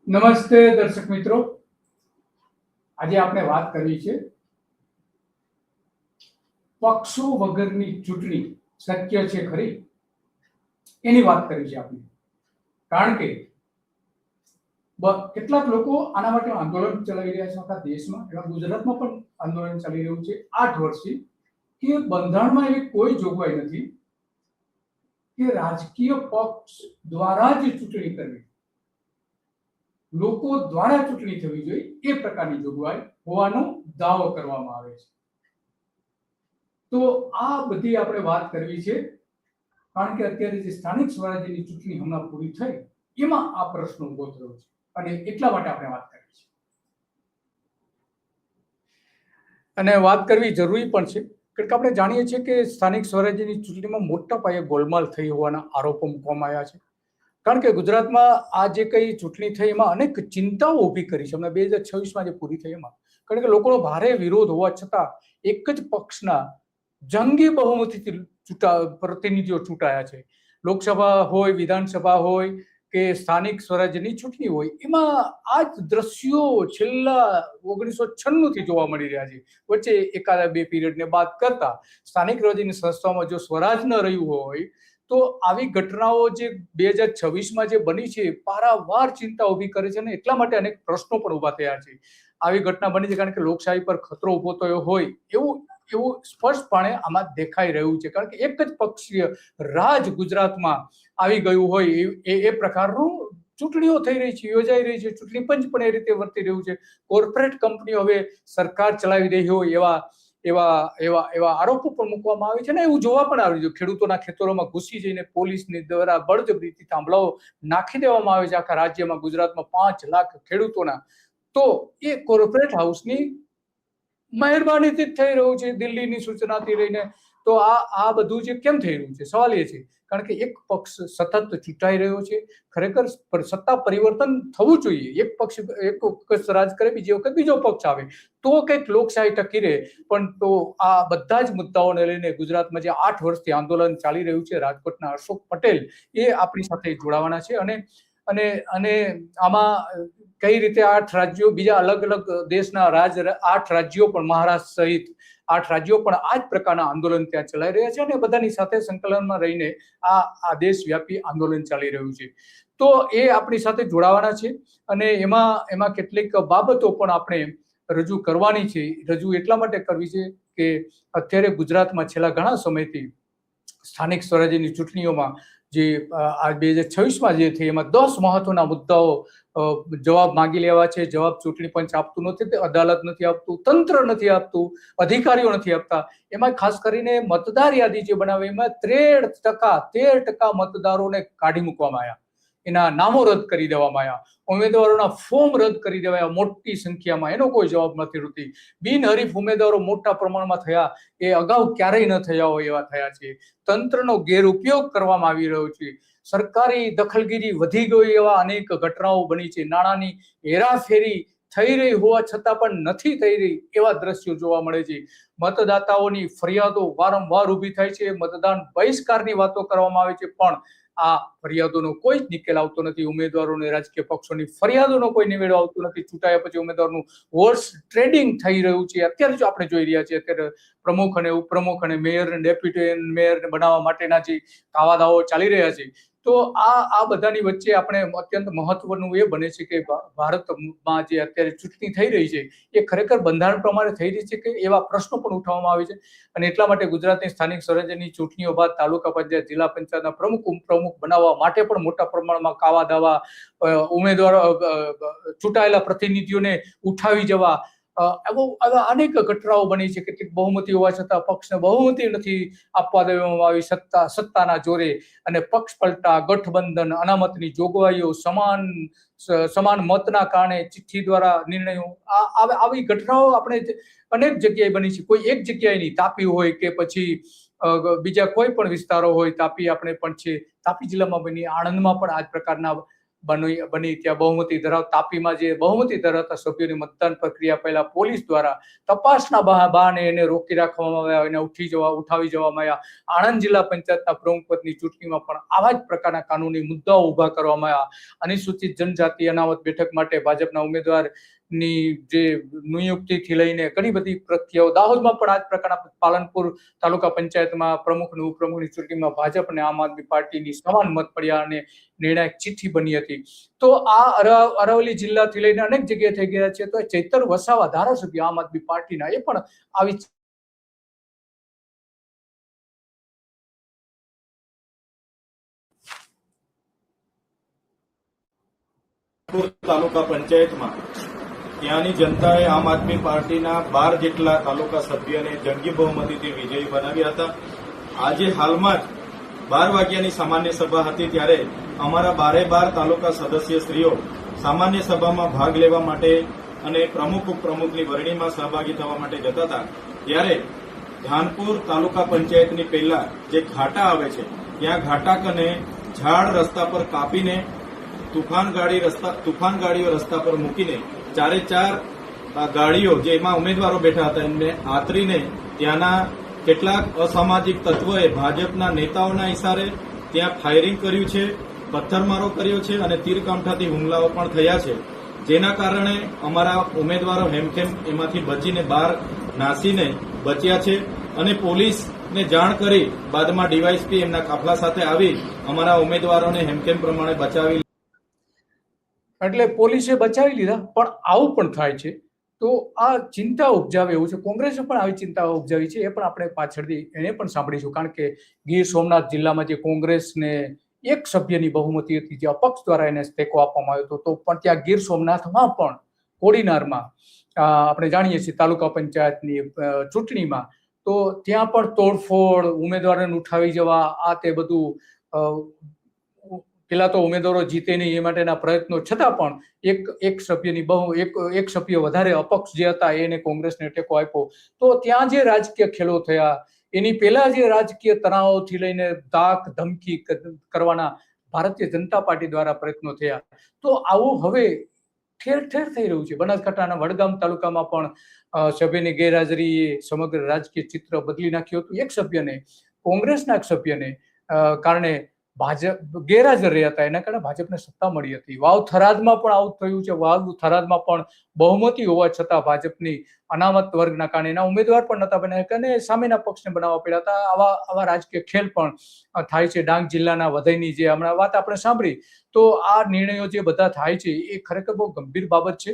નમસ્તે દર્શક મિત્રો, આજે આપણે વાત કરવી છે પક્ષો વગરની ચૂંટણી શક્ય છે ખરી, એની વાત કરવી છે આપણે. કારણ કે કેટલાક લોકો આના માટે આંદોલન ચલાવી રહ્યા છે આખા દેશમાં, એવા ગુજરાતમાં પણ આંદોલન ચાલી રહ્યું છે 8 વર્ષથી કે બંધારણમાં એવી કોઈ જોગવાઈ નથી કે રાજકીય પક્ષ દ્વારા જ ચૂંટણી કરવી, લોકો દ્વારા ચૂંટણી થવી જોઈએ એ પ્રકારની જોગવાઈ હોવાનો દાવો કરવામાં આવે છે. તો આ બધી આપણે વાત કરવી છે, કારણ કે અત્યારે જે સ્થાનિક સ્વરાજ્યની ચૂંટણી હમણાં પૂરી થઈ એમાં આ પ્રશ્ન ઉભો થયો છે અને એટલા માટે આપણે વાત કરવી છે. અને વાત કરવી જરૂરી પણ છે, કારણ કે આપણે જાણીએ છીએ કે સ્થાનિક સ્વરાજ્યની ચૂંટણીમાં મોટા પાયે ગોલમાલ થઈ હોવાના આરોપો મૂકવામાં આવ્યા છે. કારણ કે ગુજરાતમાં આ જે કઈ ચૂંટણી થઈ એમાં અનેક ચિંતાઓ ઊભી કરી છે. હમણાં 2026માં જે પૂરી થઈ એમાં, કારણ કે લોકોનો ભારે વિરોધ હોવા છતાં એક જ પક્ષના જંગી બહુમતીથી પ્રતિનિધિઓ ચૂંટાયા છે. લોકસભા હોય, વિધાનસભા હોય કે સ્થાનિક સ્વરાજ્યની ચૂંટણી હોય, એમાં આ જ દ્રશ્યો છેલ્લા 1996 થી જોવા મળી રહ્યા છે. વચ્ચે એકાદા બે પીરિયડને બાદ કરતા સ્થાનિક સ્વરાજ્યની સંસ્થાઓમાં જો સ્વરાજ ન રહ્યું હોય તો આવી ઘટનાઓ જે 2026માં જે બની છે પારાવાર ચિંતા ઊભી કરે છે અને એટલા માટે અનેક પ્રશ્નો પણ ઊભા થયા છે. આવી ઘટના બની છે કારણ કે લોકશાહી પર ખતરો ઊભો થયો હોય એવું સ્પષ્ટપણે આમાં દેખાઈ રહ્યું છે. કારણ કે એક જ પક્ષીય રાજ ગુજરાતમાં આવી ગયું હોય એ પ્રકારનું ચૂંટણીઓ થઈ રહી છે, યોજાઈ રહી છે. ચૂંટણી પંચ પણ એ રીતે વર્તી રહ્યું છે. કોર્પોરેટ કંપનીઓ હવે સરકાર ચલાવી રહી હોય એવા આરોપો પણ મૂકવામાં આવે છે ને એવું જોવા પણ આવ્યું છે. ખેડૂતોના ખેતરોમાં ઘૂસી જઈને પોલીસની દ્વારા બળજબરીથી થાંભલાઓ નાખી દેવામાં આવે છે આખા રાજ્યમાં. ગુજરાતમાં 5 લાખ ખેડૂતોના, તો એ કોર્પોરેટ હાઉસની મહેરબાનીથી જ થઈ રહ્યું છે, દિલ્હીની સૂચનાથી લઈને. તો આ બધું જે કેમ થઈ રહ્યું છે, સવાલ એ છે કારણ કે એક પક્ષ સતત ચૂંટાઈ રહ્યો છે. ખરેખર સત્તા પરિવર્તન થવું જોઈએ. એક પક્ષ રાજ કરે, બીજી વખત બીજો પક્ષ આવે તો કંઈક લોકશાહી ટકી રહે. પણ તો આ બધા જ મુદ્દાઓને લઈને ગુજરાતમાં જે 8 વર્ષથી આંદોલન ચાલી રહ્યું છે, રાજકોટના અશોક પટેલ એ આપણી સાથે જોડાવાના છે અને આમાં કઈ રીતે 8 રાજ્યો, બીજા અલગ અલગ દેશના 8 રાજ્યો પણ, મહારાષ્ટ્ર સહિત 8 રાજ્યો પણ આ જ પ્રકારના આંદોલન ત્યાં ચલાવી રહ્યા છે અને બધાની સાથે સંકલનમાં રહીને આ દેશવ્યાપી આંદોલન ચાલી રહ્યું છે. તો એ આપણી સાથે જોડાવાના છે અને એમાં કેટલીક બાબતો પણ આપણે રજૂ કરવાની છે. રજૂ એટલા માટે કરવી છે કે અત્યારે ગુજરાતમાં છેલ્લા ઘણા સમયથી સ્થાનિક સ્વરાજ્યની ચૂંટણીઓમાં જે આ 2026માં જે થઈ એમાં 10 મહત્વના મુદ્દાઓ જવાબ માંગી લેવા છે. જવાબ ચૂંટણી પંચ આપતું નથી, અદાલત નથી આપતું, તંત્ર નથી આપતું, અધિકારીઓ નથી આપતા. એમાં ખાસ કરીને મતદાર યાદી જે બનાવે એમાં 13% મતદારોને કાઢી મૂકવામાં આવ્યા, એના નામો રદ કરી દેવામાં આવ્યા, ઉમેદવારોના ફોર્મ રદ કરી દેવાયા મોટી સંખ્યામાં. એનો કોઈ જવાબ નથી રહેતી. બિનહરીફ ઉમેદવારો મોટા પ્રમાણમાં થયા, એ અગાઉ ક્યારેય ન થયા હોય એવા થયા છે. તંત્રનો ગેરઉપયોગ કરવામાં આવી રહ્યો છે. સરકારી દખલગીરી વધી ગઈ એવા અનેક ઘટનાઓ બની છે. નાણાંની હેરાફેરી થઈ રહી હોવા છતાં પણ નથી થઈ રહી એવા દ્રશ્યો જોવા મળે છે. મતદાતાઓની ફરિયાદો વારંવાર ઊભી થાય છે. મતદાન બહિષ્કારની વાતો કરવામાં આવે છે, પણ આ ફરિયાદોનો કોઈ જ નિકેલ આવતો નથી. ઉમેદવારોને, રાજકીય પક્ષોની ફરિયાદોનો કોઈ નિવેડો આવતો નથી. ચૂંટાયા પછી ઉમેદવારનું વોટ્સ ટ્રેડિંગ થઈ રહ્યું છે. અત્યારે જો આપણે જોઈ રહ્યા છીએ, અત્યારે પ્રમુખ અને ઉપપ્રમુખ અને મેયર અને ડેપ્યુટી મેયર બનાવવા માટેના જે કાવાદાઓ ચાલી રહ્યા છે, તો આ બધાની વચ્ચે આપણે અત્યંત મહત્વનું એ બને છે કે ભારતમાં જે અત્યારે ચૂંટણી થઈ રહી છે એ ખરેખર બંધારણ પ્રમાણે થઈ રહી છે કે એવા પ્રશ્નો પણ ઉઠાવવામાં આવે છે. અને એટલા માટે ગુજરાતની સ્થાનિક સ્વરાજ્યની ચૂંટણીઓ બાદ તાલુકા પંચાયત, જિલ્લા પંચાયતના પ્રમુખ, ઉપપ્રમુખ બનાવવા માટે પણ મોટા પ્રમાણમાં કાવા દાવા, ઉમેદવારો, ચૂંટાયેલા પ્રતિનિધિઓને ઉઠાવી જવા, આવા અનેક ઘટનાઓ બની છે. કેટલીક બહુમતી હોવા છતાં પક્ષને બહુમતી નથી આપવા દેવામાં આવી સત્તાના જોરે, અને પક્ષ પલટા, ગઠબંધન, અનામતની જોગવાઈઓ, સમાન મતના કારણે ચિઠ્ઠી દ્વારા નિર્ણયો, આવી ઘટનાઓ આપણે અનેક જગ્યાએ બની છે. કોઈ એક જગ્યાએ નહીં, તાપી હોય કે પછી બીજા કોઈ પણ વિસ્તારો હોય, તાપી આપણે પણ છે, તાપી જિલ્લામાં બની, આણંદમાં પણ આ જ પ્રકારના બની ત્યાં બહુમતી ધરાવતા તાપીમાં જે બહુમતી ધરાવતા સભ્યોની મતદાન પ્રક્રિયા પહેલા પોલીસ દ્વારા તપાસના બહાને એને રોકી રાખવામાં આવ્યા, એને ઉઠાવી જવામાં આવ્યા. આણંદ જિલ્લા પંચાયતના પ્રમુખ પદની ચૂંટણીમાં પણ આવા જ પ્રકારના કાનૂની મુદ્દાઓ ઉભા કરવામાં આવ્યા. અનુસૂચિત જનજાતિ અનામત બેઠક માટે ભાજપના ઉમેદવારની જે નિયુક્તિથી લઈને ઘણી બધી પ્રક્રિયાઓ, દાહોદમાં પણ આ જ પ્રકારના પાલનપુર તાલુકા પંચાયતમાં પ્રમુખ અને ઉપપ્રમુખની ચૂંટણીમાં ભાજપ અને આમ આદમી પાર્ટીની સમાન મત પડ્યા અને નિર્ણાયક ચિઠ્ઠી બની હતી. તો આ અરવલ્લી જિલ્લાથી લઈને અનેક જગ્યાએ થઈ ગયા છે. તો ચૈતર વસાવા ધારાસભ્ય આમ આદમી પાર્ટીના, એ પણ આવી તાલુકા પંચાયતમાં ત્યાંની જનતાએ આમ આદમી પાર્ટીના 12 જેટલા તાલુકા સભ્યને જંગી બહુમતીથી વિજયી બનાવ્યા હતા. આજે હાલમાં જ 12 વાગ્યાની સામાન્ય સભા હતી ત્યારે અમારા 12 તાલુકા સદસ્યશ્રીઓ સામાન્ય સભામાં ભાગ લેવા માટે અને પ્રમુખ ઉપપ્રમુખની વરણીમાં સહભાગી થવા માટે જતા હતા. ત્યારે ધાનપુર તાલુકા પંચાયતની પહેલા જે ઘાટા આવે છે ત્યાં ઘાટા કને ઝાડ રસ્તા પર કાપીને તુફાન ગાડીઓ રસ્તા પર મૂકીને 4 ગાડીઓ જેમાં ઉમેદવારો બેઠા હતા એમને આતરીને ત્યાંના કેટલાક અસામાજિક તત્વોએ ભાજપના નેતાઓના ઇશારે ત્યાં ફાયરિંગ કર્યું છે, પથ્થરમારો કર્યો છે અને તીરકામઠાથી હુમલાઓ પણ થયા છે. જેના કારણે અમારા ઉમેદવારો હેમખેમ એમાંથી બચીને બહાર નાસીને બચ્યા છે અને પોલીસને જાણ કરી બાદમાં ડીવાયએસપી એમના કાફલા સાથે આવી અમારા ઉમેદવારોને હેમખેમ પ્રમાણે બચાવી. એટલે પોલીસે બચાવી લીધા. પણ આવું પણ થાય છે તો આ ચિંતા ઉપજાવે એવું છે. કોંગ્રેસે પણ આવી ચિંતા ઉપજાવી છે, એ પણ આપણે પાછળથી એને પણ સાંભળીશું. કારણ કે ગીર સોમનાથ જિલ્લામાં જે કોંગ્રેસને એક સભ્યની બહુમતી હતી, જે અપક્ષ દ્વારા એને ટેકો આપવામાં આવ્યો હતો, તો પણ ત્યાં ગીર સોમનાથમાં પણ કોડીનારમાં આપણે જાણીએ છીએ તાલુકા પંચાયતની ચૂંટણીમાં, તો ત્યાં પણ તોડફોડ, ઉમેદવારોને ઉઠાવી જવા, આ તે બધું, પેલા તો ઉમેદવારો જીતે નહીં એ માટેના પ્રયત્નો છતાં પણ એક સભ્ય વધારે અપક્ષ જે હતા એને કોંગ્રેસને ટેકો આપ્યો. તો ત્યાં જે રાજકીય ખેલો થયા, એની પહેલા જે રાજકીય તણાવથી લઈને ધાક ધમકી કરવાના ભારતીય જનતા પાર્ટી દ્વારા પ્રયત્નો થયા. તો આવું હવે ઠેર ઠેર થઈ રહ્યું છે. બનાસકાંઠાના વડગામ તાલુકામાં પણ સભ્યની ગેરહાજરીએ સમગ્ર રાજકીય ચિત્ર બદલી નાખ્યું હતું. એક સભ્યને, કોંગ્રેસના એક સભ્યને કારણે ભાજપ ગેરહાજર રહ્યા હતા, એના કારણે ભાજપને સત્તા મળી હતી. વાવ થરાદમાં પણ આવું થયું છે. વાવ થરાદમાં પણ બહુમતી હોવા છતાં ભાજપની અનામત વર્ગના કારણે એના ઉમેદવાર પણ નતા બન્યા અને સામેના પક્ષને બનાવવા પડ્યા હતા. આવા રાજકીય ખેલ પણ થાય છે. ડાંગ જિલ્લાના વધઈની જે હમણાં વાત આપણે સાંભળી, તો આ નિર્ણયો જે બધા થાય છે એ ખરેખર બહુ ગંભીર બાબત છે.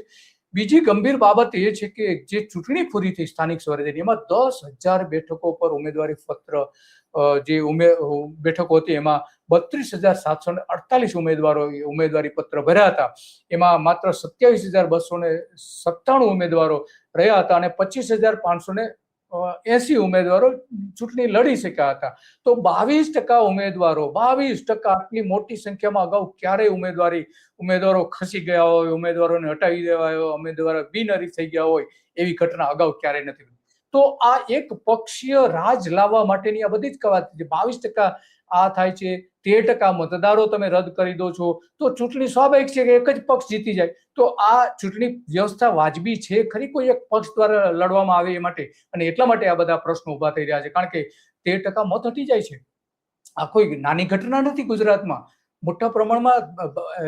બીજી ગંભીર બાબત એ છે કે જે ચૂંટણી પૂરી થઈ સ્થાનિક સ્વરાજ્યની, એમાં 10,000 બેઠકો પર ઉમેદવારી પત્ર, જે બેઠકો હતી એમાં 32,748 ઉમેદવારો ઉમેદવારી પત્ર ભર્યા હતા. એમાં માત્ર 27,297 ઉમેદવારો રહ્યા હતા અને 25,580 ઉમેદવારો ચૂંટણી લડી શક્યા હતા. તો 22% ઉમેદવારો, 22%, આટલી મોટી સંખ્યામાં અગાઉ ક્યારેય ઉમેદવારો ખસી ગયા હોય, ઉમેદવારોને હટાવી દેવાયો, ઉમેદવારો બિનહરીફ થઈ ગયા હોય એવી ઘટના અગાઉ ક્યારેય નથી. તો આ એક પક્ષીય રાજ લાવવા માટેની આ બધી જ કવાત છે. 22% આ થાય છે, 13% મતદારો તમે રદ કરી દો છો, તો ચૂંટણી સ્વાભાવિક છે કે એક જ પક્ષ જીતી જાય. તો આ ચૂંટણી વ્યવસ્થા વાજબી છે ખરી કોઈ એક પક્ષ દ્વારા લડવામાં આવે એ માટે? અને એટલા માટે આ બધા પ્રશ્નો ઉભા થઈ રહ્યા છે. કારણ કે 13% મત હટી જાય છે. આ કોઈ નાની ઘટના નથી. ગુજરાતમાં મોટા પ્રમાણમાં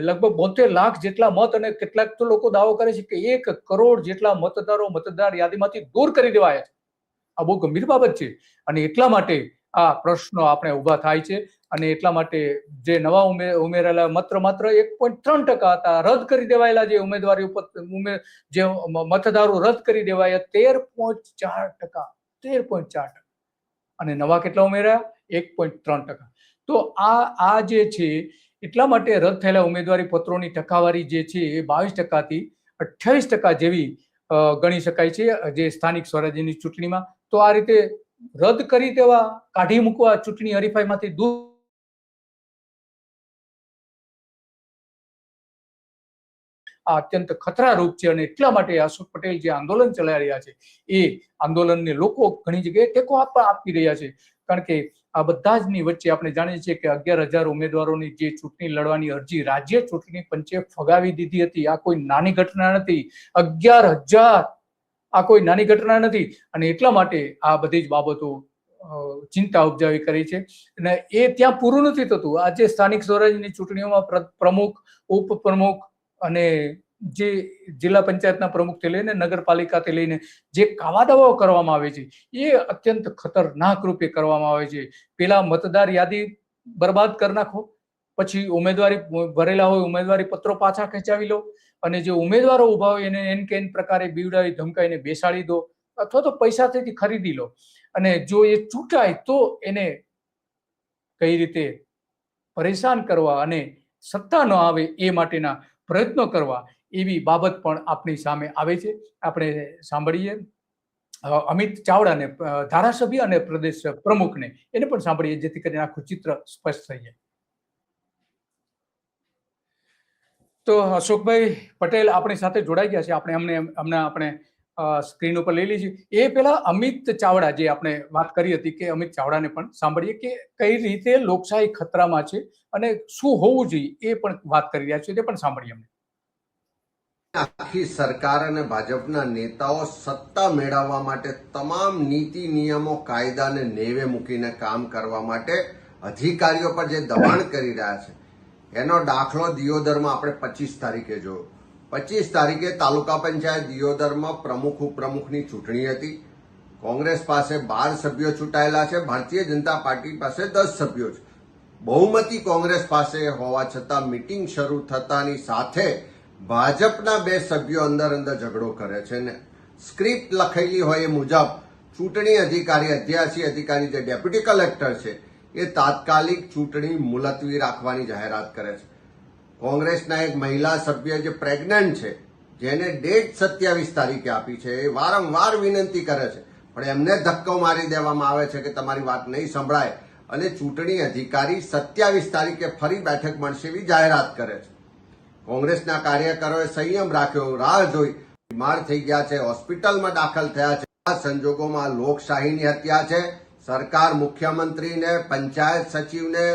લગભગ 72 લાખ જેટલા મત, અને કેટલાક તો લોકો દાવો કરે છે કે 1 કરોડ જેટલા મતદારો મતદાર યાદીમાંથી દૂર કરી દેવાયા છે. આ બહુ ગંભીર બાબત છે અને એટલા માટે આ પ્રશ્નો આપણે ઉભા થાય છે. અને એટલા માટે જે નવા ઉમેરેલા માત્ર 1.3% હતા, રદ કરી દેવાયેલા જે ઉમેદવારી જે મતદારો રદ કરી દેવાયા 13.4%, અને નવા કેટલા ઉમેર્યા? 1.3%. તો આ જે છે એટલા માટે રદ થયેલા ઉમેદવારી પત્રોની ટકાવારી જે છે એ 22%થી 28% જેવી ગણી શકાય છે જે સ્થાનિક સ્વરાજ્યની ચૂંટણીમાં. તો આ રીતે રદ કરી દેવા, કાઢી મૂકવા, ચૂંટણી હરીફાઈમાંથી દૂર આ અત્યંત ખતરારૂપ છે. અને એટલા માટે અશોક પટેલ જે આંદોલન ચલાવી રહ્યા છે એ આંદોલનને લોકો ઘણી જગ્યાએ ટેકો આપી રહ્યા છે. કારણ કે આ બધા જ ની વચ્ચે આપણે જાણીએ છીએ કે 11,000 ઉમેદવારોની જે ચૂંટણી લડવાની અરજી રાજ્ય ચૂંટણી પંચે ફગાવી દીધી હતી. આ કોઈ નાની ઘટના નથી. 11,000 આ કોઈ નાની ઘટના નથી. અને એટલા માટે આ બધી જ બાબતો ચિંતા ઉપજાવી કરી છે. અને એ ત્યાં પૂરું નથી થતું. આજે સ્થાનિક સ્વરાજ્યની ચૂંટણીઓમાં પ્રમુખ, ઉપપ્રમુખ અને જે જિલ્લા પંચાયતના પ્રમુખથી લઈને નગરપાલિકાથી લઈને જે કાવાદાવાઓ કરવામાં આવે છે એ અત્યંત ખતરનાક રૂપે કરવામાં આવે છે. પેલા મતદાર યાદી બરબાદ કરી નાખો, પછી ઉમેદવારી ભરેલા હોય ઉમેદવારી પત્રો પાછા ખેંચાવી લો, અને જે ઉમેદવારો ઉભા હોય એને એન કેન પ્રકારે બીવડાવી ધમકાઈને બેસાડી દો, અથવા તો પૈસાથી ખરીદી લો. અને જો એ ચૂંટાય તો એને કઈ રીતે પરેશાન કરવા અને સત્તા ન આવે એ માટેના પ્રયત્નો કરવા, એવી બાબત પણ આપણી સામે આવે છે. આપણે સાંભળીએ અમિત ચાવડાને, ધારાસભ્ય અને પ્રદેશ પ્રમુખને, એને પણ સાંભળીએ જેથી કરીને આખું ચિત્ર સ્પષ્ટ થઈ જાય. તો અશોકભાઈ પટેલ આપણી સાથે જોડાઈ ગયા છે. આપણે સ્ક્રીન ઉપર લઈ લીધી. એ પેલા અમિત ચાવડા, જે આપણે વાત કરી હતી, કે અમિત ચાવડાને પણ સાંભળીએ કે કઈ રીતે લોકશાહી ખતરામાં છે અને શું હોવું જોઈએ, એ પણ વાત કરી રહ્યા છે. તે પણ સાંભળીએ. અમને આખી સરકાર અને ભાજપના નેતાઓ સત્તા મેળવવા માટે તમામ નીતિ નિયમો કાયદાને નેવે મૂકીને કામ કરવા માટે અધિકારીઓ પર જે દબાણ કરી રહ્યા છે એનો દાખલો દિયોદરમાં આપણે 25 તારીખે જોયો. 25 તારીખે તાલુકા પંચાયત દિયોદરમાં પ્રમુખ ઉપપ્રમુખની ચૂંટણી હતી. કોંગ્રેસ પાસે 12 સભ્યો ચૂંટાયેલા છે, ભારતીય જનતા પાર્ટી પાસે 10 સભ્યો છે. બહુમતી કોંગ્રેસ પાસે હોવા છતાં મીટિંગ શરૂ થતાની સાથે ભાજપના 2 સભ્યો અંદર ઝઘડો કરે છે ને સ્ક્રિપ્ટ લખેલી હોય એ મુજબ ચૂંટણી અધિકારી, અધ્યાસી અધિકારી, જે ડેપ્યુટી કલેક્ટર છે, એ તાત્કાલિક ચૂંટણી મુલતવી રાખવાની જાહેરાત કરે છે. કોંગ્રેસના એક મહિલા સભ્ય જે પ્રેગ્નન્ટ છે, જેને ડેટ 27 તારીખે આપી છે, એ વારંવાર વિનંતી કરે છે, પણ એમને ધક્કો મારી દેવામાં આવે છે કે તમારી વાત નહીં સંભળાય, અને ચૂંટણી અધિકારી 27 તારીખે ફરી બેઠક મળશે એવી જાહેરાત કરે છે. કોંગ્રેસના કાર્યકરોએ સંયમ રાખ્યો, રાહ જોઈ. બીમાર થઈ ગયા છે, હોસ્પિટલમાં દાખલ થયા છે. આ સંજોગોમાં લોકશાહીની હત્યા છે. સરકાર મુખ્યમંત્રીને, પંચાયત સચિવને,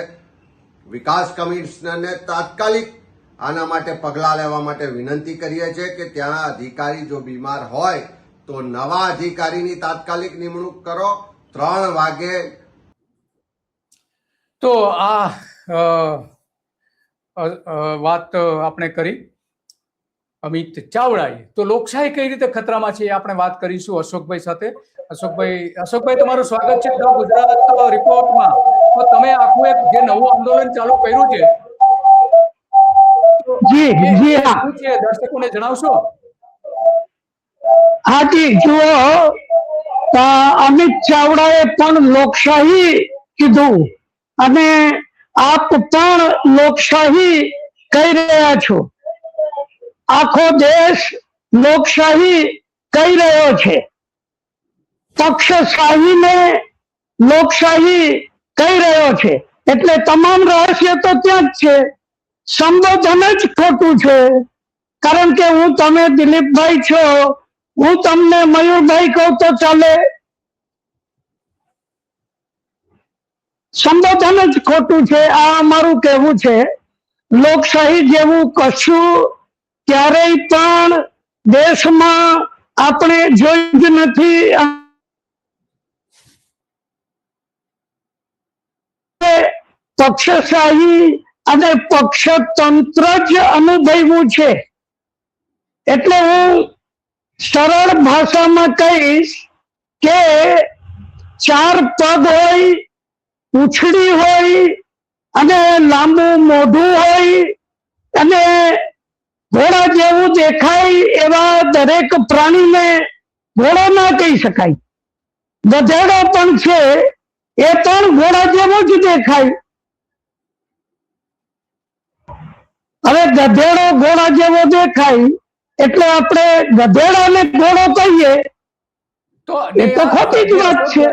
વિકાસ કમિશનરને તાત્કાલિક આના માટે પગલાં લેવા માટે વિનંતી કરીએ છીએ કે ત્યાં અધિકારી જો બીમાર હોય તો નવા અધિકારીની તાત્કાલિક નિમણૂક કરો. 3 વાગે. તો આ વાત આપણે કરી અમિત ચાવડાએ. તો લોકશાહી કઈ રીતે ખતરામાં છે એ આપણે વાત કરીશું અશોકભાઈ સાથે. અશોકભાઈ તમારું સ્વાગત છે ગુજરાત રિપોર્ટમાં. તો તમે આખું એક જે નવું આંદોલન ચાલુ કર્યું છે, જી હા, શું છે દર્શકોને જણાવશો? હા જી, જુઓ, અમિત ચાવડાએ પણ લોકશાહી કીધું અને આપ પણ લોકશાહી કહી રહ્યા છો. આખો દેશ લોકશાહી કહી રહ્યો છે. પક્ષશાહીને લોકશાહી કહી રહ્યો છે. એટલે તમામ રહસ્ય તો ત્યાં જ છે. સંબોધન જ ખોટું છે. કારણ કે તમે દિલીપભાઈ છો, હું તમને મયુરભાઈ કહું તો ચાલે. સંબોધન જ ખોટું છે. આ અમારું કહેવું છે. લોકશાહી જેવું કશું ક્યારેય પણ દેશમાં આપણે જોયું જ નથી. પક્ષશાહી અને પક્ષતંત્ર જ અનુભવ્યું છે. એટલે હું સરળ ભાષામાં કહીશ કે 4 પગ હોય, પૂંછડી હોય અને લાંબુ મોઢું હોય અને ઘોડા જેવું દેખાય એવા દરેક પ્રાણીને ઘોડો ના કહી શકાય. ગધેડો પણ છે, એ પણ ઘોડા જેવો જ દેખાય. હવે ગધેડો ઘોડા જેવો દેખાય એટલે આપણે ગધેડાને ઘોડો કહીએ તો એ તો ખોટી જ વાત છે.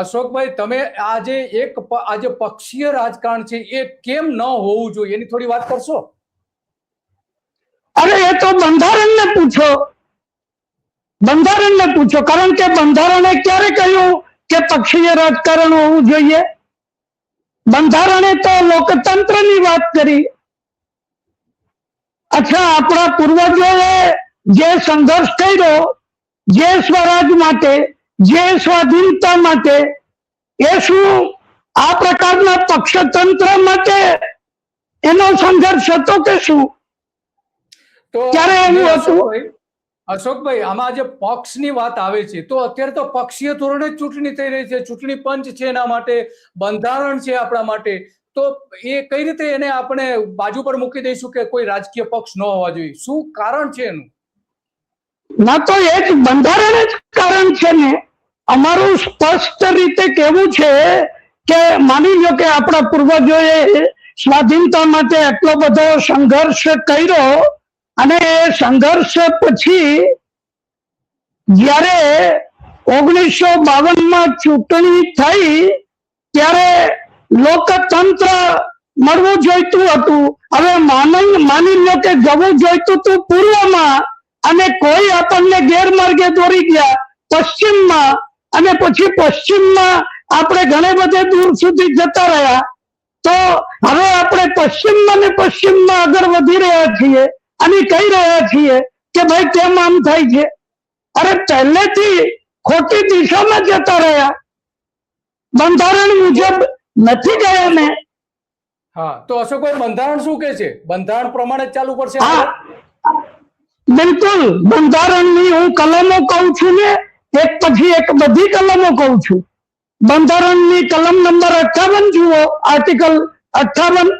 અશોકભાઈ, તમે આજે પક્ષીય રાજકારણ છે એ કેમ ન હોવું જોઈએ એની થોડી વાત કરશો? અરે એ તો બંધારણને પૂછો. કારણ કે બંધારણે ક્યારે કહ્યું કે પક્ષીય રાજકારણ હોવું જોઈએ? બંધારણે તો લોકતંત્રની વાત કરી. અચ્છા, આપણા પૂર્વજોએ જે સંઘર્ષ કર્યો, જે સ્વરાજ માટે, જે સ્વાધીનતા માટે, એ શું આ પ્રકારના પક્ષતંત્ર માટે એનો સંઘર્ષ હતો કે શું? તો ક્યારે એવું હતું? અશોકભાઈ, આમાં જે પક્ષની વાત આવે છે તો અત્યારે તો પક્ષીય ધોરણે જ ચૂંટણી થઈ રહી છે. ચૂંટણી પંચ છે એના માટે, બંધારણ છે આપણા માટે. તો એ કઈ રીતે એને આપણે બાજુ પર મૂકી દઈશું કે કોઈ રાજકીય પક્ષ ન હોવા જોઈએ? શું કારણ છે એનું? ના, તો એ જ બંધારણ જ કારણ છે ને. અમારું સ્પષ્ટ રીતે કહેવું છે કે માની લો કે આપણા પૂર્વજોએ સ્વાધીનતા માટે એટલો બધો સંઘર્ષ કર્યો, અને એ સંઘર્ષ પછી જ્યારે 1952 ચૂંટણી થઈ ત્યારે લોકતંત્ર મળવું જોઈતું હતું. હવે માની લો કે જવું જોઈતું હતું પૂર્વમાં, અને કોઈ આપણને ગેરમાર્ગે દોરી ગયા પશ્ચિમમાં, અને પછી પશ્ચિમમાં આપણે ઘણે બધે દૂર સુધી જતા રહ્યા. તો હવે આપણે પશ્ચિમમાં ને પશ્ચિમમાં આગળ વધી રહ્યા છીએ અને કહી રહ્યા છીએ કે ભાઈ કેમ આમ થાય છે? અરે, પહેલેથી ખોટી દિશામાં જતા રહ્યા, બંધારણ મુજબ નથી ગયા ને. હા, તો અશોકભાઈ, બંધારણ શું કે છે? બંધારણ પ્રમાણે જ ચાલુ પડશે? હા, બિલકુલ. બંધારણની હું કલમો કહું છું ને, એક પછી એક બધી કલમો કહું છું. બંધારણની કલમ નંબર 58 જુઓ, આર્ટિકલ 58,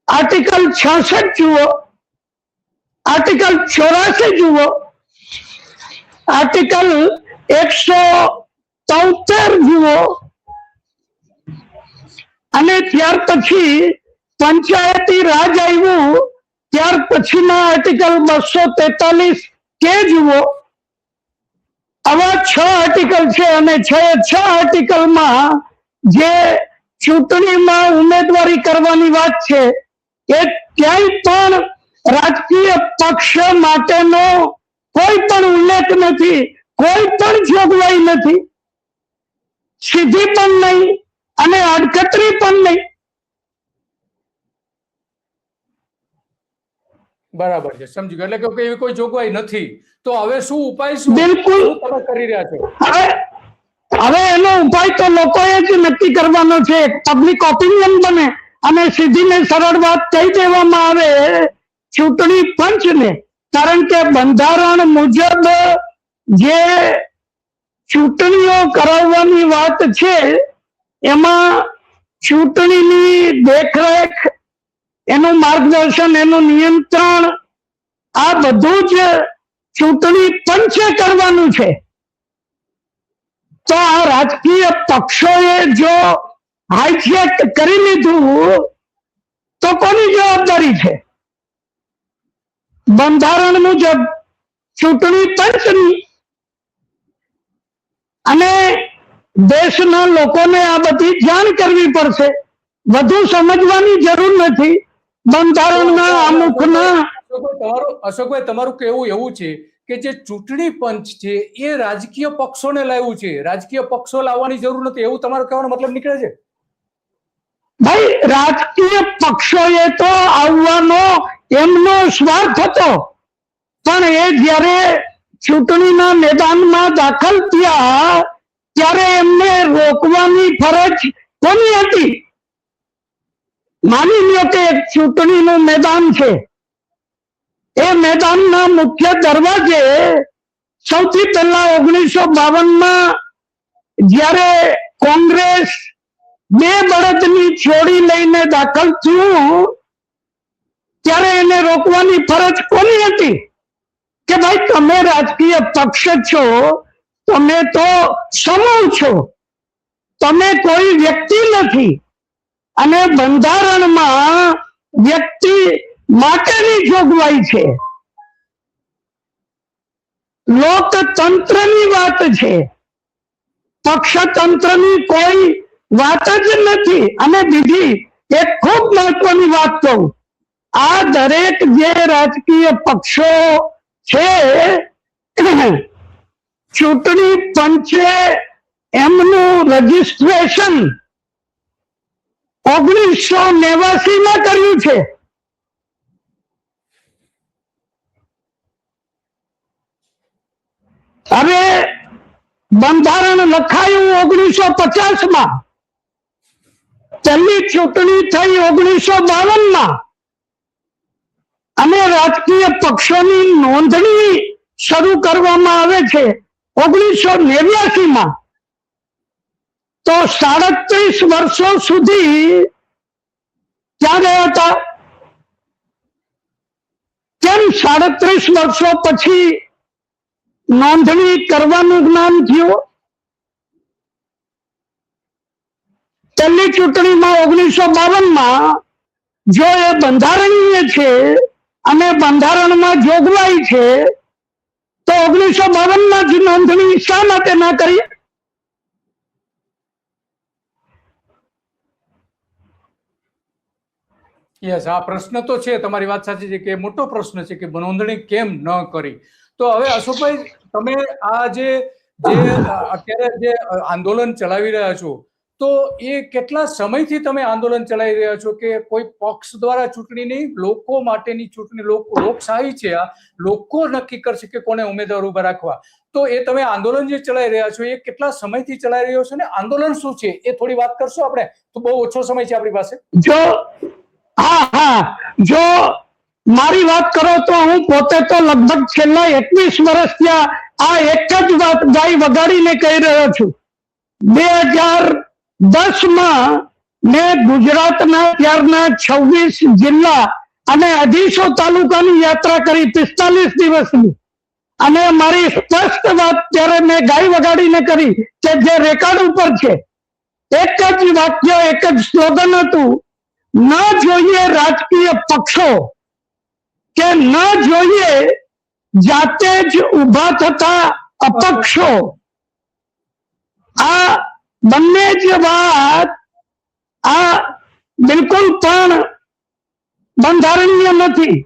આર્ટિકલ 66 જુઓ, આર્ટિકલ 84 જુઓ, આર્ટિકલ 173 જુઓ, અને ત્યાર પછી પંચાયતી રાજ આવ્યું ત્યાર પછીના આર્ટિકલ 243 કે જુઓ. આવા 6 આર્ટિકલ છે, અને 6 આર્ટિકલમાં જે ચૂંટણીમાં ઉમેદવારી કરવાની વાત છે એ ક્યાંય પણ રાજકીય પક્ષ માટેનો કોઈ પણ ઉલ્લેખ નથી, કોઈ પણ જોગવાઈ નથી, સીધી પણ નહીં અને આડકતરી પણ નહીં. બરાબર છે, સમજી ગયો. એટલે કે એવી કોઈ જોગવાઈ નથી. તો હવે શું ઉપાય, શું બિલકુલ. શું તમે કરી રહ્યા છો? હવે એનો ઉપાય તો લોકોએ જ નક્કી કરવાનો છે. પબ્લિક ઓપિનિયન બને અને સીધી ને સરળ વાત કહી દેવામાં આવે ચૂંટણી પંચને. કારણ કે બંધારણ મુજબ જે ચૂંટણીઓ કરાવવાની વાત છે એમાં ચૂંટણીની દેખરેખ, એનું માર્ગદર્શન, એનું નિયંત્રણ, આ બધું જ ચૂંટણી પંચે કરવાનું છે. તો આ રાજકીય પક્ષોએ જો હાઈજેક કરી લીધું તો કોની જવાબદારી છે? બંધારણ મુજબ ચૂંટણી પંચની. અને દેશના લોકોને આ બધી જાણ કરવી પડશે. વધુ સમજવાની જરૂર નથી. બંધારણના અમુકના અશોકભાઈ, તમારું કહેવું એવું છે કે જે ચૂંટણી પંચ છે એ રાજકીય પક્ષોને લાવ્યું છે, રાજકીય પક્ષો લાવવાની જરૂર નથી, એવું તમારો કહેવાનો મતલબ નીકળે છે? ભાઈ, રાજકીય પક્ષોએ તો આવવાનો એમનો સ્વાર્થ હતો, પણ એ જ્યારે ચૂંટણીના મેદાનમાં દાખલ થયા ત્યારે એમને રોકવાની ફરજ કોની હતી? માની લો કે એક ચૂંટણીનું મેદાન છે, એ મેદાનના મુખ્ય દરવાજે સૌથી પહેલા 1952 જ્યારે કોંગ્રેસ 2 બળદની છોડી લઈને દાખલ થયું ત્યારે એને રોકવાની ફરજ કોની હતી? કે ભાઈ, તમે રાજકીય પક્ષ છો, તમે તો સમૂહ છો, તમે કોઈ વ્યક્તિ નથી. અને બંધારણમાં વ્યક્તિ માટેની જોગવાઈ છે, લોકતંત્રની વાત છે, પક્ષતંત્રની કોઈ વાત જ નથી. અને બીજી એક ખૂબ મહત્વની વાત કહું, આ દરેક જે રાજકીય પક્ષો છે ચૂંટણી પંચે એમનું રજીસ્ટ્રેશન 1989 માં કર્યું છે. હવે બંધારણ લખાયું 1950 માં, પહેલી ચૂંટણી થઈ 1952 માં, અને રાજકીય પક્ષોની નોંધણી શરૂ કરવામાં આવે છે 1989 માં. તો 37 વર્ષો સુધી ક્યાં ગયા હતા? કેમ 37 વર્ષો પછી નોંધણી કરવાનું જ્ઞાન થયું? પહેલી ચૂંટણીમાં 1952 માં જો એ બંધારણીય છે અને બંધારણમાં જોગવાઈ છે, તો 1952 માં જ નોંધણી શા માટે ના કરી? યસ, આ પ્રશ્ન તો છે, તમારી વાત સાચી છે કે મોટો પ્રશ્ન છે કે નોંધણી કેમ ન કરી. તો હવે અશોકભાઈ, તમે આ જે અત્યારે જે આંદોલન ચલાવી રહ્યા છો, તો એ કેટલા સમયથી તમે આંદોલન ચલાવી રહ્યા છો કે કોઈ પક્ષ દ્વારા ચૂંટણી નહીં, લોકો માટેની ચૂંટણી, લોકશાહી છે, આ લોકો નક્કી કરશે કે કોને ઉમેદવાર ઉભા રાખવા. તો એ તમે આંદોલન જે ચલાવી રહ્યા છો એ કેટલા સમયથી ચલાવી રહ્યો છો ને આંદોલન શું છે એ થોડી વાત કરશો? આપણે તો બહુ ઓછો સમય છે આપણી પાસે. જો મારી વાત કરો તો હું પોતે તો લગભગ છેલ્લા 21 વર્ષથી આ એક જ વાત ગાઈ વગાડીને કહી રહ્યો છું. 2010 માં મેં ગુજરાતના ત્યારના 26 જિલ્લા અને 250 તાલુકાની યાત્રા કરી 45 દિવસની, અને મારી સ્પષ્ટ વાત ત્યારે મેં ગાઈ વગાડીને કરી કે જે રેકોર્ડ ઉપર છે. એક જ વાક્ય, એક જ સ્લોગન હતું, ન જોઈએ રાજકીય પક્ષો કે ન જોઈએ જાતે જ ઉભા થતા અપક્ષો. આ બંને જ વાત આ બિલકુલ પણ બંધારણીય નથી.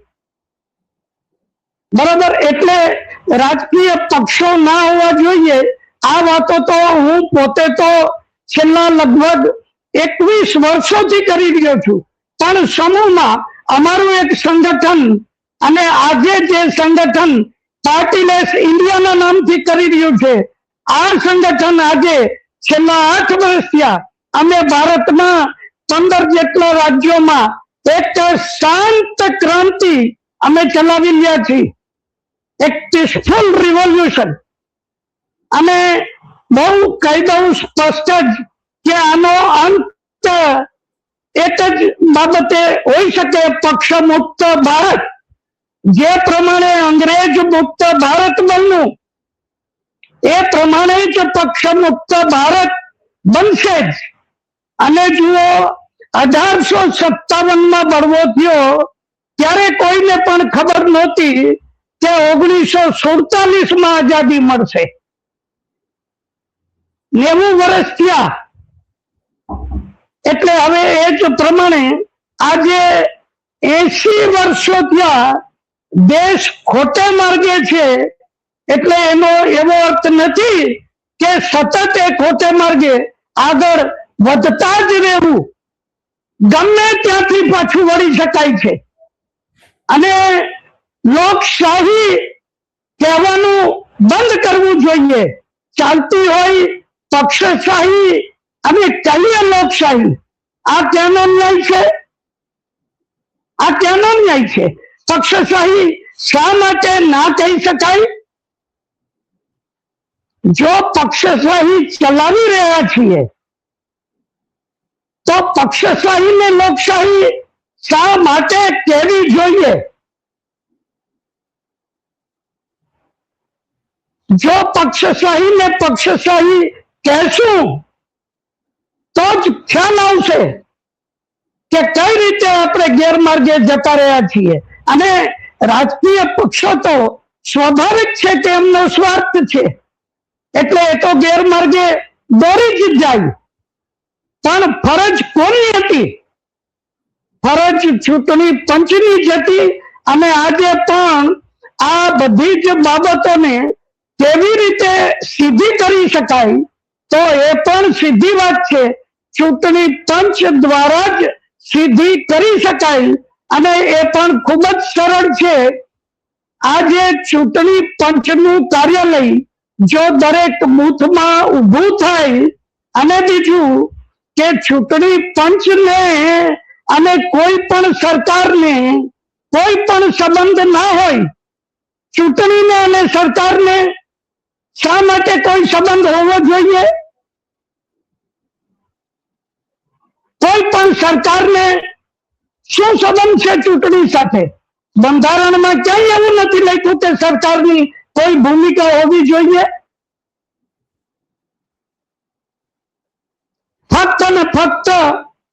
બરાબર? એટલે રાજકીય પક્ષો ના હોવા જોઈએ. આ વાતો તો હું પોતે તો છેલ્લા લગભગ 21 વર્ષોથી કરી રહ્યો છું. પણ સમૂહમાં અમારું એક સંગઠન, અને આજે જે સંગઠન પાર્ટીલેસ ઇન્ડિયાના નામથી કરી રહ્યું છે, આ સંગઠન આજે છેલ્લા 8 વર્ષ થયા અમે ભારતના 15 જેટલા રાજ્યોમાં એક શાંત ક્રાંતિ અમે ચલાવી રહ્યા છીએ, એક પીસફુલ રિવોલ્યુશન. અને બહુ કહી દઉં સ્પષ્ટ જ કે આનો અંત એક જ બાબતે હોઈ શકે, પક્ષ મુક્ત ભારત. જે પ્રમાણે અંગ્રેજ મુક્ત ભારત બનવું એ પ્રમાણે જ પક્ષ મુક્ત ભારત બનશે જ. અને જુઓ, 1857 માં બળવો થયો ત્યારે કોઈને પણ ખબર નહોતી કે 1947 માં આઝાદી મળશે. 90 વર્ષ થયા. એટલે હવે એ જ પ્રમાણે આજે 80 વર્ષો થયા દેશ ખોટે માર્ગે છે. એટલે એનો એવો અર્થ નથી કે સતત એ ખોટે માર્ગે આગળ વધતા જ રહેવું. ગમે ત્યાંથી પાછું વળી શકાય છે. અને લોકશાહી કહેવાનું બંધ કરવું જોઈએ. ચાલતી હોય પક્ષશાહી અને કહીએ લોકશાહી. આ ક્યાંનો ન્યાય છે? આ ક્યાંનો ન્યાય છે? પક્ષશાહી શા માટે ના કહી શકાય? જો પક્ષશાહી ચલાવી રહ્યા છીએ તો પક્ષશાહી ને લોકશાહી શા માટે કહેવી જોઈએ? જો પક્ષશાહી ને પક્ષશાહી કહેશું તો જ ખ્યાલ આવશે કે કઈ રીતે આપણે ગેરમાર્ગે જતા રહ્યા છીએ. અને રાજકીય પક્ષો તો સ્વાભાવિક છે કે એમનો સ્વાર્થ છે, એટલે એ તો ગેરમાર્ગે દોરી જ જાય. પણ ફરજ કોની હતી? ફરજ ચૂંટણી પંચની જ હતી. અને આજે પણ આ બધી જ બાબતોને કેવી રીતે સીધી કરી શકાય તો એ પણ સીધી વાત છે, ચૂંટણી પંચ દ્વારા જ સીધી કરી શકાય અને એ પણ ખૂબ જ સરળ છે. આજે ચૂંટણી પંચનું કાર્યાલય જો દરેક બૂથમાં ઊભું થાય અને બીજું કે ચૂંટણી પંચને અને કોઈ પણ સરકારને કોઈ પણ સંબંધ ના હોય, ચૂંટણીને અને સરકારને શા માટે કોઈ સંબંધ હોવો જોઈએ? કોઈ પણ સરકારને શું સંબંધ છે ચૂંટણી સાથે? બંધારણમાં ક્યાંય એવું નથી લખ્યું કે સરકારની કોઈ ભૂમિકા હોવી જોઈએ. ફક્ત ને ફક્ત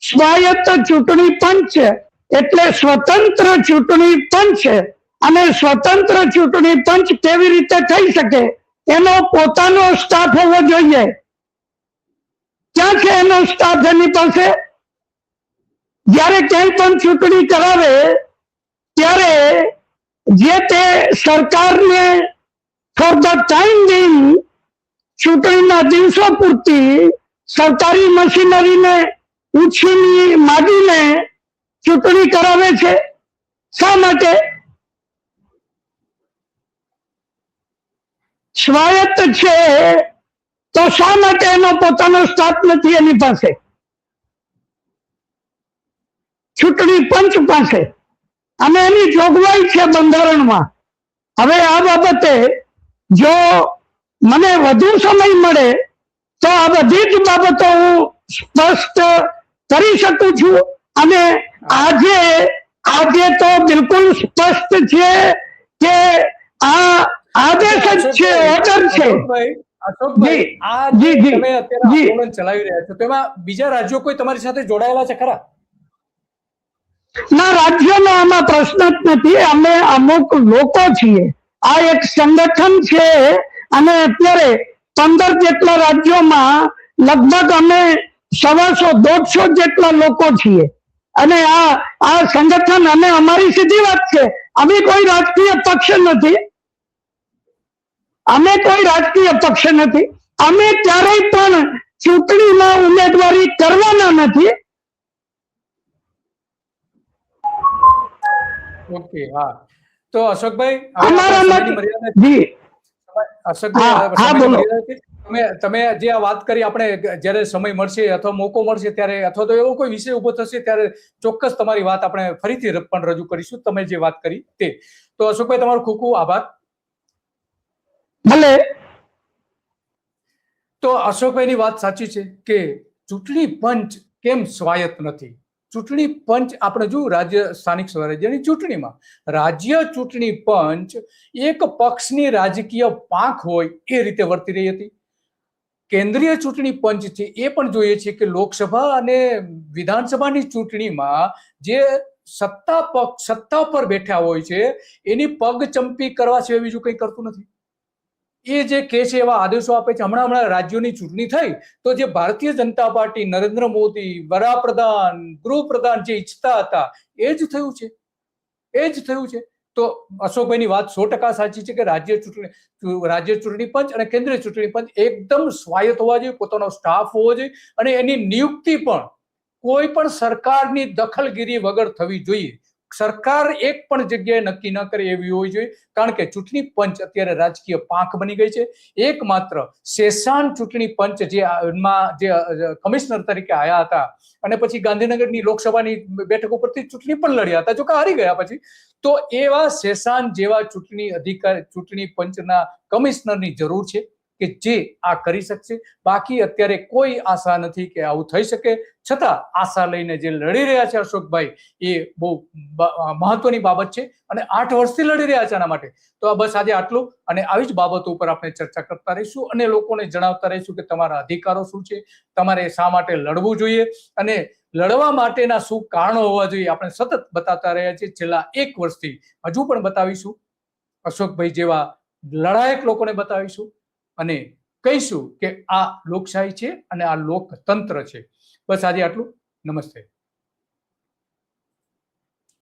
સ્વાયત્ત ચૂંટણી પંચ એટલે સ્વતંત્ર ચૂંટણી પંચ. અને સ્વતંત્ર ચૂંટણી પંચ કેવી રીતે થઈ શકે? એનો પોતાનો સ્ટાફ હોવો જોઈએ. ક્યાં છે એનો સ્ટાફ એની પાસે? જ્યારે ક્યાંય પણ ચૂંટણી કરાવે ત્યારે જે તે સરકારને ફોર ધ ટાઈમ બિંગ ચૂંટણીના દિવસો પૂરતી સરકારી મશીનરીને ઉછીની માગીને ચૂંટણી કરાવે છે. શા માટે? સ્વાયત્ત છે તો શા માટે એનો પોતાનો સ્ટાફ નથી એની પાસે, ચૂંટણી પંચ પાસે? અને એની જોગવાઈ છે બંધારણમાં. હવે આ બાબતે જો મને વધુ સમય મળે તો આ બધી જ બાબતો હું સ્પષ્ટ કરી શકું છું. અને આજે તો બિલકુલ સ્પષ્ટ છે કે આ આદેશ જ છે, ઓર્ડર છે. અશોકભાઈ, આ જે તમે અત્યારે આંદોલન ચલાવી રહ્યા છો તેમાં બીજા રાજ્યો કોઈ તમારી સાથે જોડાયેલા છે ખરા? ના, રાજ્યનો આમાં પ્રશ્ન જ નથી. અમે અમુક લોકો છીએ, આ એક સંગઠન છે અને અત્યારે 15 જેટલા રાજ્યોમાં લગભગ અમે 150-150 જેટલા લોકો છીએ. અને આ સંગઠન અને અમારી સીધી વાત છે, અમે કોઈ રાજકીય પક્ષ નથી. અમે કોઈ રાજકીય પક્ષ નથી. અમે ક્યારેય પણ ચૂંટણીમાં ઉમેદવારી કરવાના નથી. ઓકે, હા. તો અશોકભાઈ, તમે જે આ વાત કરી, આપણે જ્યારે સમય મળશે અથવા મોકો મળશે ત્યારે અથવા તો એવો કોઈ વિષય ઉભો થશે ત્યારે ચોક્કસ તમારી વાત આપણે ફરીથી પણ રજૂ કરીશું, તમે જે વાત કરી તે. તો અશોકભાઈ, તમારો ખૂબ ખૂબ આભાર. ભલે. તો અશોકભાઈની વાત સાચી છે કે ચૂંટણી પંચ કેમ સ્વાયત્ત નથી. ચૂંટણી પંચ આપણે જો રાજ્ય સ્થાનિક સ્વરાજ્યની ચૂંટણીમાં રાજ્ય ચૂંટણી પંચ એક પક્ષની રાજકીય પાંખ હોય એ રીતે વર્તી રહી હતી. કેન્દ્રીય ચૂંટણી પંચ છે એ પણ જોઈએ છે કે લોકસભા અને વિધાનસભાની ચૂંટણીમાં જે સત્તા પર બેઠા હોય છે એની પગચંપી કરવા સિવાય બીજું કંઈ કરતું નથી. એ જે કે છે એવા આદેશો આપે છે. હમણાં રાજ્યોની ચૂંટણી થઈ તો જે ભારતીય જનતા પાર્ટી, નરેન્દ્ર મોદી, વડાપ્રધાન, ગૃહપ્રધાન જે ઈચ્છતા હતા એ જ થયું છે, એ જ થયું છે. તો અશોકભાઈની વાત 100% સાચી છે કે રાજ્ય ચૂંટણી પંચ અને કેન્દ્રીય ચૂંટણી પંચ એકદમ સ્વાયત્ત હોવા જોઈએ, પોતાનો સ્ટાફ હોવો જોઈએ અને એની નિયુક્તિ પણ કોઈ પણ સરકારની દખલગીરી વગર થવી જોઈએ. સરકાર એક પણ જગ્યાએ નક્કી ન કરે એવી હોવી જોઈએ, કારણ કે ચૂંટણી પંચ અત્યારે રાજકીય પાંખ બની ગઈ છે. એકમાત્ર શેષાન ચૂંટણી પંચ જે કમિશનર તરીકે આવ્યા હતા અને પછી ગાંધીનગરની લોકસભાની બેઠક ઉપરથી ચૂંટણી પણ લડ્યા હતા, જો કે હારી ગયા પછી. તો એવા શેષાન જેવા ચૂંટણી પંચના કમિશનરની જરૂર છે કે જે આ કરી શકશે. બાકી અત્યારે કોઈ આશા નથી કે આવું થઈ શકે. છતાં આશા લઈને જે લડી રહ્યા છે અશોકભાઈ, એ બહુ મહત્વની બાબત છે અને 8 વર્ષથી લડી રહ્યા છે આના માટે. તો બસ આજે આટલું, અને આવી જ બાબતો ઉપર આપણે ચર્ચા કરતા રહીશું અને લોકોને જણાવતા રહીશું કે તમારા અધિકારો શું છે, તમારે શા માટે લડવું જોઈએ અને લડવા માટેના શું કારણો હોવા જોઈએ. આપણે સતત બતાવતા રહ્યા છીએ છેલ્લા 1 વર્ષથી, હજુ પણ બતાવીશું. અશોકભાઈ જેવા લડાયક લોકોને બતાવીશું અને કહીશું કે આ લોકશાહી છે અને આ લોકતંત્ર છે. બસ આજે આટલું. નમસ્તે.